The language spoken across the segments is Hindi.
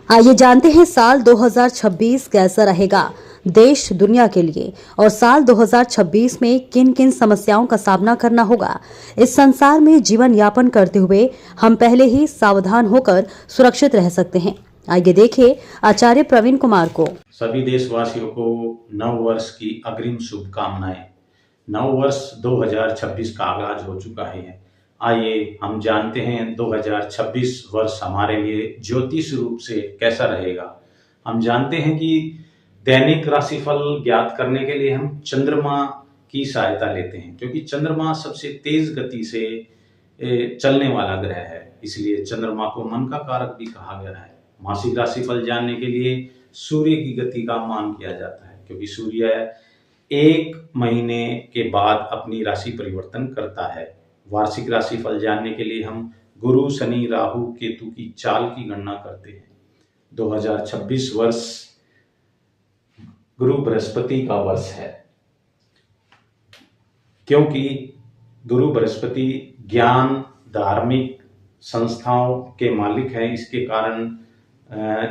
आइए जानते हैं साल 2026 कैसा रहेगा देश दुनिया के लिए और साल 2026 में किन किन समस्याओं का सामना करना होगा। इस संसार में जीवन यापन करते हुए हम पहले ही सावधान होकर सुरक्षित रह सकते हैं। आइए देखिए आचार्य प्रवीण कुमार को। सभी देशवासियों को नव वर्ष की अग्रिम शुभकामनाएं। नव वर्ष 2026 का आगाज हो चुका है। आइए हम जानते हैं 2026 वर्ष हमारे लिए ज्योतिष रूप से कैसा रहेगा। हम जानते हैं कि दैनिक राशिफल ज्ञात करने के लिए हम चंद्रमा की सहायता लेते हैं, क्योंकि चंद्रमा सबसे तेज गति से चलने वाला ग्रह है, इसलिए चंद्रमा को मन का कारक भी कहा गया है। मासिक राशिफल जानने के लिए सूर्य की गति का मान किया जाता है, क्योंकि सूर्य 1 महीने के बाद अपनी राशि परिवर्तन करता है। वार्षिक राशिफल जानने के लिए हम गुरु, शनि, राहु, केतु की चाल की गणना करते हैं। 2026 वर्ष गुरु बृहस्पति का वर्ष है, क्योंकि गुरु बृहस्पति ज्ञान, धार्मिक संस्थाओं के मालिक हैं। इसके कारण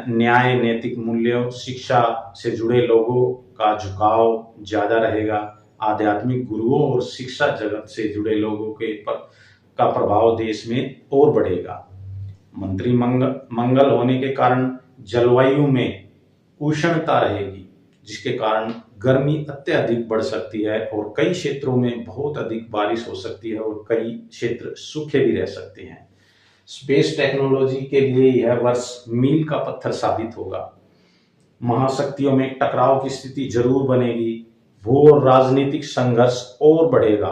न्याय, नैतिक मूल्यों, शिक्षा से जुड़े लोगों का झुकाव ज्यादा रहेगा। आध्यात्मिक गुरुओं और शिक्षा जगत से जुड़े लोगों का प्रभाव देश में और बढ़ेगा। मंत्री मंगल होने के कारण जलवायु में उष्णता रहेगी, जिसके कारण गर्मी अत्यधिक बढ़ सकती है और कई क्षेत्रों में बहुत अधिक बारिश हो सकती है और कई क्षेत्र सूखे भी रह सकते हैं। स्पेस टेक्नोलॉजी के लिए यह वर्ष मील का पत्थर साबित होगा। महाशक्तियों में टकराव की स्थिति जरूर बनेगी। भू और राजनीतिक संघर्ष और बढ़ेगा।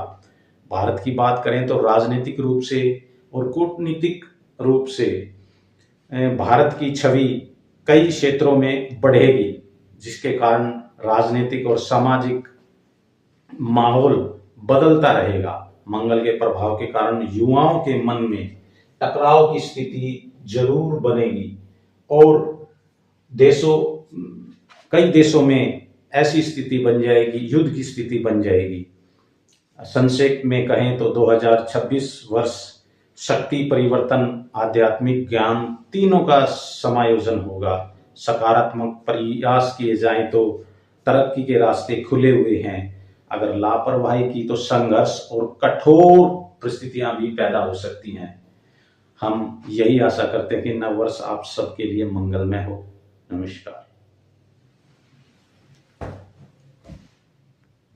भारत की बात करें तो राजनीतिक रूप से और कूटनीतिक रूप से भारत की छवि कई क्षेत्रों में बढ़ेगी, जिसके कारण राजनीतिक और सामाजिक माहौल बदलता रहेगा। मंगल के प्रभाव के कारण युवाओं के मन में टकराव की स्थिति जरूर बनेगी और कई देशों में ऐसी स्थिति बन जाएगी, युद्ध की स्थिति बन जाएगी। संक्षेप में कहें तो 2026 वर्ष शक्ति, परिवर्तन, आध्यात्मिक ज्ञान तीनों का समायोजन होगा। सकारात्मक प्रयास किए जाएं तो तरक्की के रास्ते खुले हुए हैं। अगर लापरवाही की तो संघर्ष और कठोर परिस्थितियां भी पैदा हो सकती हैं। हम यही आशा करते हैं कि नव वर्ष आप सबके लिए मंगलमय हो। नमस्कार।